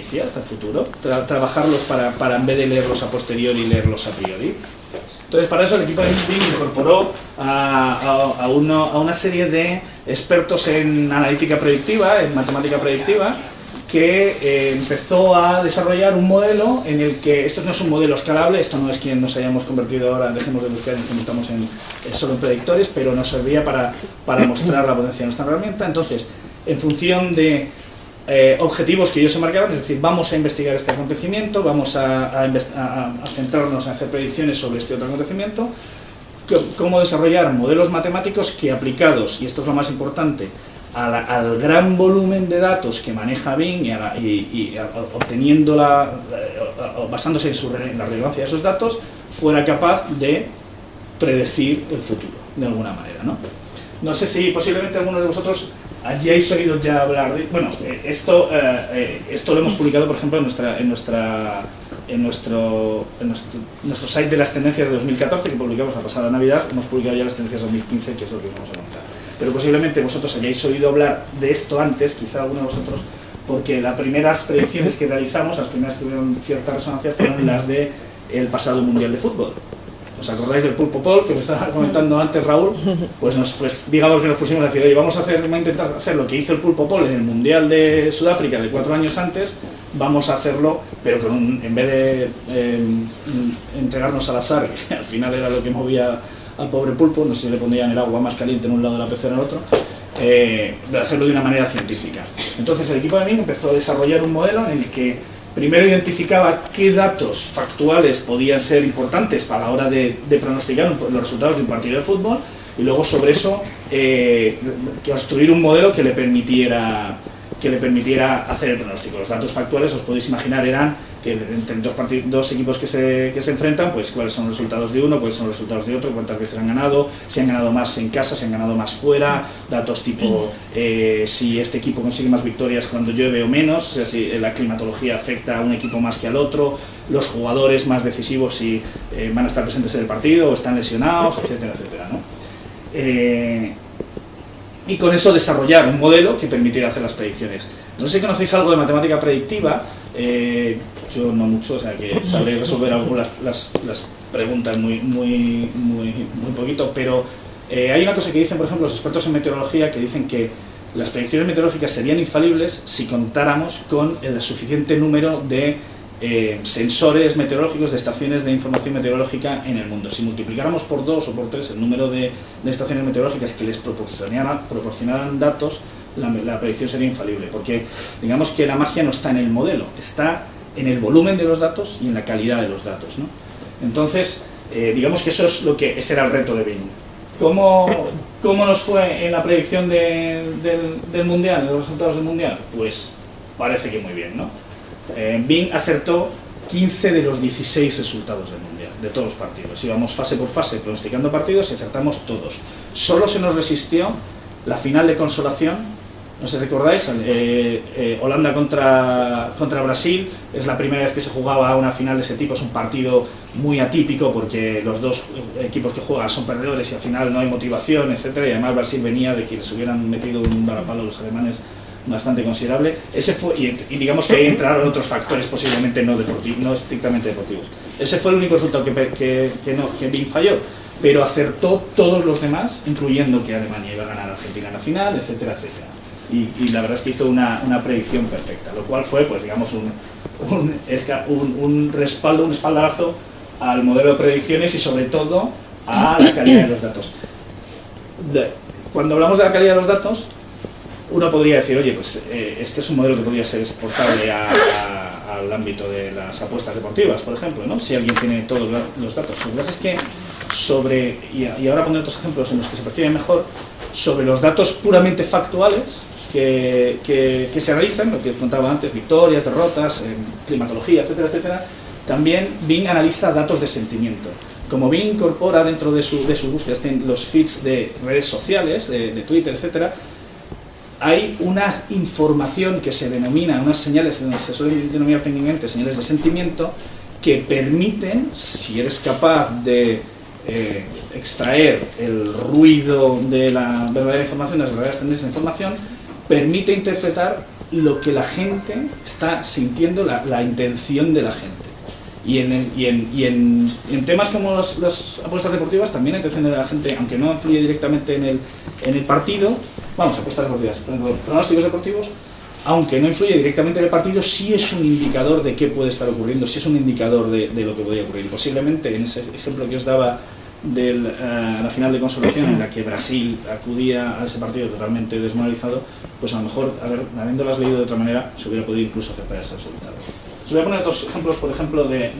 noticias a futuro, trabajarlos para en vez de leerlos a posteriori, leerlos a priori. Entonces, para eso el equipo de Bing incorporó a una serie de expertos en analítica predictiva, en matemática predictiva, que empezó a desarrollar un modelo en el que, esto no es un modelo escalable, esto no es que nos hayamos convertido ahora, dejemos de buscar y nos convirtamos solo en predictores, pero nos servía para mostrar la potencia de nuestra herramienta. Entonces, en función de objetivos que ellos se marcaban, es decir, vamos a investigar este acontecimiento, vamos a centrarnos en hacer predicciones sobre este otro acontecimiento, cómo desarrollar modelos matemáticos que, aplicados, y esto es lo más importante, al gran volumen de datos que maneja Bing y basándose en la relevancia de esos datos, fuera capaz de predecir el futuro, de alguna manera, ¿no? No sé si posiblemente algunos de vosotros hayáis oído ya hablar de... Bueno, esto lo hemos publicado, por ejemplo, en nuestro site de las tendencias de 2014, que publicamos la pasada Navidad. Hemos publicado ya las tendencias de 2015, que es lo que vamos a contar. Pero posiblemente vosotros hayáis oído hablar de esto antes, quizá alguno de vosotros, porque las primeras predicciones que realizamos, las primeras que tuvieron cierta resonancia, fueron las del pasado Mundial de Fútbol. ¿Os acordáis del Pulpo Pol, que me estaba comentando antes Raúl? Pues digamos que nos pusimos a decir, oye, vamos a intentar hacer lo que hizo el Pulpo Pol en el Mundial de Sudáfrica de 4 años antes, vamos a hacerlo, pero en vez de entregarnos al azar, que al final era lo que movía al pobre pulpo, no sé si le pondrían el agua más caliente en un lado de la pecera en el otro, de hacerlo de una manera científica. Entonces el equipo de Bing empezó a desarrollar un modelo en el que primero identificaba qué datos factuales podían ser importantes para la hora de pronosticar los resultados de un partido de fútbol, y luego sobre eso construir un modelo que le permitiera hacer el pronóstico. Los datos factuales, os podéis imaginar, eran que entre dos equipos que se enfrentan, pues cuáles son los resultados de uno, cuáles son los resultados de otro, cuántas veces han ganado, si han ganado más en casa, si han ganado más fuera, datos tipo si este equipo consigue más victorias cuando llueve o menos, o sea, si la climatología afecta a un equipo más que al otro, los jugadores más decisivos si van a estar presentes en el partido o están lesionados, etcétera, etcétera, ¿no? Y con eso desarrollar un modelo que permitiera hacer las predicciones. No sé si conocéis algo de matemática predictiva, yo no mucho, o sea que sabré resolver algunas las preguntas muy poquito, pero hay una cosa que dicen, por ejemplo, los expertos en meteorología, que dicen que las predicciones meteorológicas serían infalibles si contáramos con el suficiente número de sensores meteorológicos, de estaciones de información meteorológica en el mundo. Si multiplicáramos por 2 o por 3 el número de estaciones meteorológicas que les proporcionaran datos, la predicción sería infalible, porque digamos que la magia no está en el modelo, está en el volumen de los datos y en la calidad de los datos, ¿no? Entonces, digamos que ese era el reto de Bing. ¿Cómo nos fue en la predicción del Mundial, de los resultados del Mundial? Pues parece que muy bien, ¿no? Bing acertó 15 de los 16 resultados del Mundial, de todos los partidos. Íbamos fase por fase pronosticando partidos y acertamos todos. Solo se nos resistió la final de consolación. No sé si recordáis, Holanda contra Brasil, es la primera vez que se jugaba una final de ese tipo, es un partido muy atípico porque los dos equipos que juegan son perdedores y al final no hay motivación, etcétera, y además Brasil venía de que les hubieran metido un varapalo a los alemanes bastante considerable. Ese fue, y digamos que ahí entraron otros factores posiblemente no estrictamente deportivos. Ese fue el único resultado que Bing falló, pero acertó todos los demás, incluyendo que Alemania iba a ganar a Argentina en la final, etcétera, etcétera. Y la verdad es que hizo una predicción perfecta, lo cual fue, pues digamos, un respaldo, un espaldarazo al modelo de predicciones y sobre todo a la calidad de los datos. Cuando hablamos de la calidad de los datos, uno podría decir, oye, pues este es un modelo que podría ser exportable al ámbito de las apuestas deportivas, por ejemplo, ¿no? Si alguien tiene todos los datos. Lo que pasa es que y ahora pondré otros ejemplos en los que se perciben mejor, sobre los datos puramente factuales que se realizan, lo que contaba antes, victorias, derrotas, climatología, etcétera, etcétera, también Bing analiza datos de sentimiento. Como Bing incorpora dentro de sus búsquedas los feeds de redes sociales, de Twitter, etcétera, hay una información que se denomina, unas señales, se suelen denominar técnicamente señales de sentimiento, que permiten, si eres capaz de extraer el ruido de la verdadera información, de las verdaderas tendencias de información, permite interpretar lo que la gente está sintiendo, la intención de la gente. Y en temas como las apuestas deportivas, también la intención de la gente, aunque no influye directamente en el partido, vamos, apuestas deportivas, pronósticos deportivos, aunque no influye directamente en el partido, sí es un indicador de qué puede estar ocurriendo, sí es un indicador de lo que podría ocurrir. Posiblemente, en ese ejemplo que os daba de la final de consolación, en la que Brasil acudía a ese partido totalmente desmoralizado, pues a lo mejor, habiéndolas leído de otra manera, se hubiera podido incluso acertar ese resultado. Os voy a poner otros ejemplos, por ejemplo, de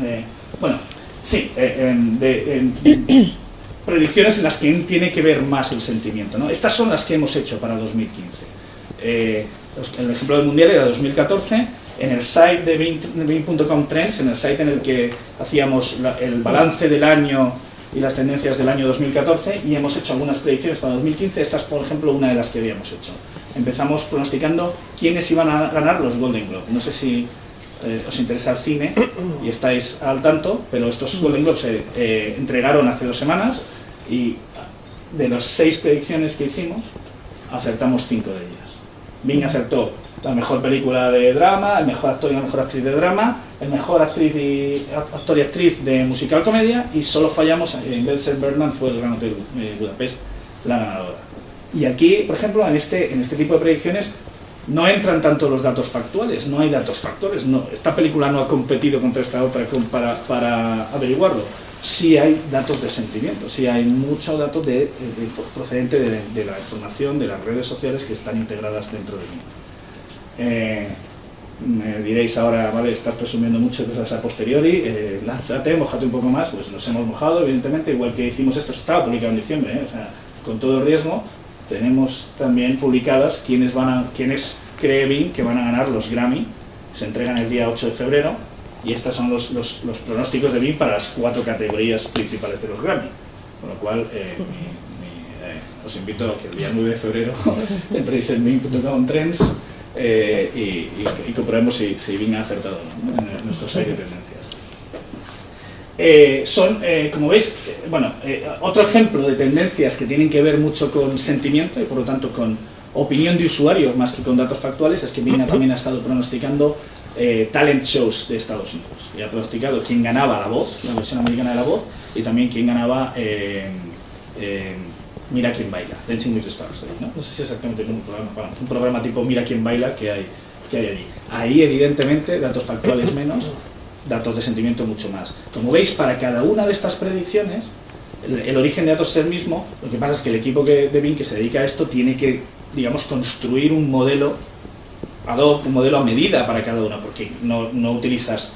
predicciones en las que tiene que ver más el sentimiento, ¿no? Estas son las que hemos hecho para 2015. El ejemplo del Mundial era 2014, en el site de Bing.com Trends, en el site en el que hacíamos el balance del año y las tendencias del año 2014, y hemos hecho algunas predicciones para 2015. Esta es, por ejemplo, una de las que habíamos hecho. Empezamos pronosticando quiénes iban a ganar los Golden Globe. No sé si os interesa el cine y estáis al tanto, pero estos Golden Globes se entregaron hace 2 semanas, y de las 6 predicciones que hicimos, acertamos 5 de ellas. Bing acertó la mejor película de drama, el mejor actor y la mejor actriz de drama, el mejor actor y actriz de musical comedia, y solo fallamos, en vez de ser Birdman, fue el Gran Hotel Budapest la ganadora. Y aquí, por ejemplo, en este tipo de predicciones no entran tanto los datos factuales, no hay datos factuales, esta película no ha competido contra esta otra para averiguarlo. Sí hay datos de sentimiento, sí hay mucho dato procedente de la información de las redes sociales que están integradas dentro de mí. Me diréis ahora, vale, estás presumiendo mucho cosas a posteriori, lánzate, mojate un poco más. Pues nos hemos mojado, evidentemente, igual que hicimos esto, estaba publicado en diciembre, o sea, con todo el riesgo. Tenemos también publicadas quiénes cree Bing que van a ganar los Grammy. Se entregan el día 8 de febrero, y estos son los pronósticos de Bing para las 4 categorías principales de los Grammy. Con lo cual, os invito a que el día 9 de febrero entréis en Bing.com Trends y comprobemos si Bing ha acertado, ¿no?, en nuestro site de tendencias. Como veis, otro ejemplo de tendencias que tienen que ver mucho con sentimiento y por lo tanto con opinión de usuarios más que con datos factuales, es que Bing también ha estado pronosticando talent shows de Estados Unidos, y ha pronosticado quién ganaba La Voz, la versión americana de La Voz, y también quién ganaba Mira quién baila, Dancing with the Stars, ¿no? No sé si es exactamente un programa tipo Mira quién baila que hay allí. Ahí, evidentemente, datos factuales menos, datos de sentimiento mucho más. Como veis, para cada una de estas predicciones, el origen de datos es el mismo. Lo que pasa es que el equipo de Bing que se dedica a esto tiene que, digamos, construir un modelo ad hoc, un modelo a medida para cada una, porque no utilizas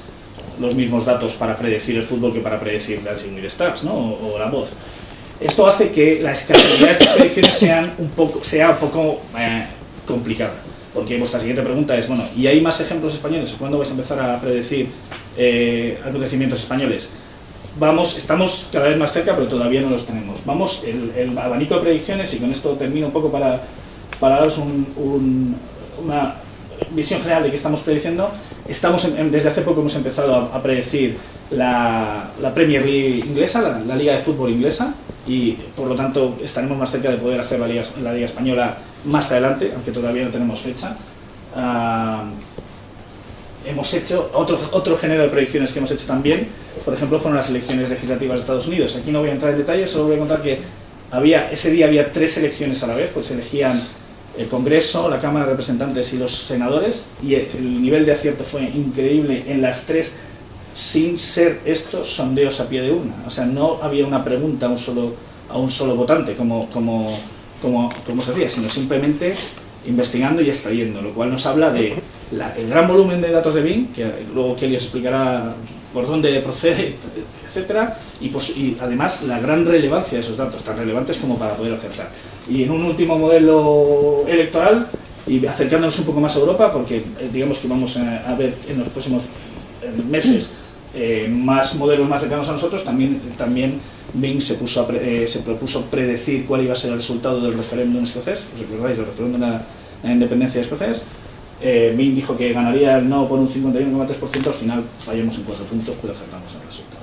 los mismos datos para predecir el fútbol que para predecir Dancing with the Stars, ¿no?, o La Voz. Esto hace que la escalabilidad de estas predicciones sea un poco complicada, porque vuestra siguiente pregunta es, bueno, ¿y hay más ejemplos españoles? ¿Cuándo vais a empezar a predecir acontecimientos españoles? Estamos cada vez más cerca, pero todavía no los tenemos. El abanico de predicciones, y con esto termino un poco para daros una visión general de qué estamos prediciendo. Desde hace poco hemos empezado a predecir la Premier League inglesa, la Liga de Fútbol inglesa, y por lo tanto estaremos más cerca de poder hacer la Liga Española más adelante, aunque todavía no tenemos fecha. Hemos hecho otro género de predicciones que hemos hecho también, por ejemplo, fueron las elecciones legislativas de Estados Unidos. Aquí no voy a entrar en detalle, solo voy a contar que ese día había 3 elecciones a la vez, pues se elegían el Congreso, la Cámara de Representantes y los senadores, y el nivel de acierto fue increíble en las 3, sin ser estos sondeos a pie de urna. O sea, no había una pregunta a un solo votante, como se hacía, sino simplemente investigando y extrayendo, lo cual nos habla de el gran volumen de datos de Bing, que luego Kelly os explicará por dónde procede, etcétera, y además la gran relevancia de esos datos, tan relevantes como para poder acertar. Y en un último modelo electoral, y acercándonos un poco más a Europa, porque digamos que vamos a ver en los próximos meses más modelos más cercanos a nosotros, también Bing se propuso predecir cuál iba a ser el resultado del referéndum escocés. ¿Os recordáis del referéndum de la independencia escocés? Bing dijo que ganaría el no por un 51,3%, al final fallamos en 4 puntos, pero acertamos el resultado.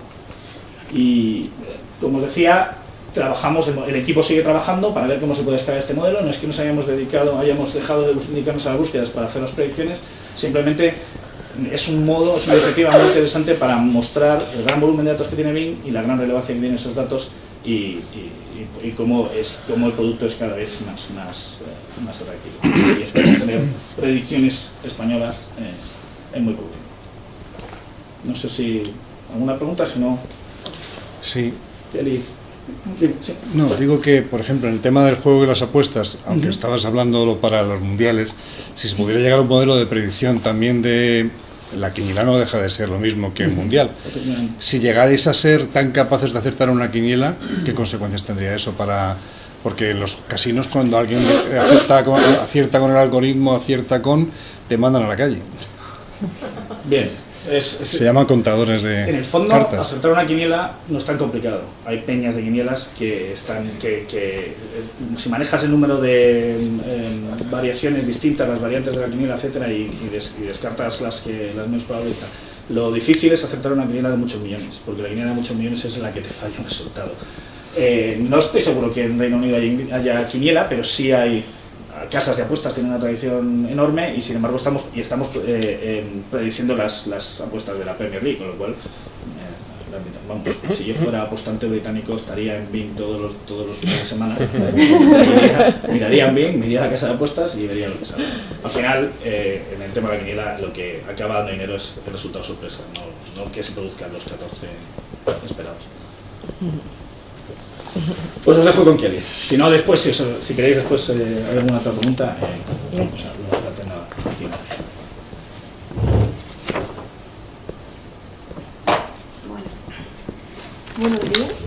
Y como os decía, trabajamos, el equipo sigue trabajando para ver cómo se puede escalar este modelo. No es que nos hayamos dejado de dedicarnos a las búsquedas para hacer las predicciones, simplemente es un modo, es una perspectiva muy interesante para mostrar el gran volumen de datos que tiene Bing y la gran relevancia que tienen esos datos y cómo el producto es cada vez más atractivo. Y esperamos tener predicciones españolas en muy poco tiempo. No sé si alguna pregunta, si no... Sí. Sí. No, digo que, por ejemplo, en el tema del juego y las apuestas, aunque estabas hablándolo para los mundiales, si se pudiera llegar a un modelo de predicción también de... La quiniela no deja de ser lo mismo que el mundial. Si llegarais a ser tan capaces de acertar una quiniela, ¿qué consecuencias tendría eso para...? Porque en los casinos, cuando alguien acierta con el algoritmo, te mandan a la calle. Bien. Se llaman contadores de En el fondo, cartas. acertar una quiniela no es tan complicado. Hay peñas de quinielas que si manejas el número de variaciones distintas, las variantes de la quiniela, etcétera, y descartas las menos probables, lo difícil es acertar una quiniela de muchos millones, porque la quiniela de muchos millones es la que te falla un resultado. No estoy seguro que en Reino Unido haya quiniela, pero sí hay casas de apuestas, tienen una tradición enorme y sin embargo estamos prediciendo las apuestas de la Premier League, con lo cual vamos, si yo fuera apostante británico estaría en Bing todos los fines de semana, miraría en Bing, miraría la casa de apuestas y vería lo que sale. Al final, en el tema de la quiniela, lo que acaba dando dinero es el resultado sorpresa, no que se produzcan los 14 esperados. Pues os dejo con Kelly. Si no, después, si queréis, después hay alguna otra pregunta, vamos a hablar.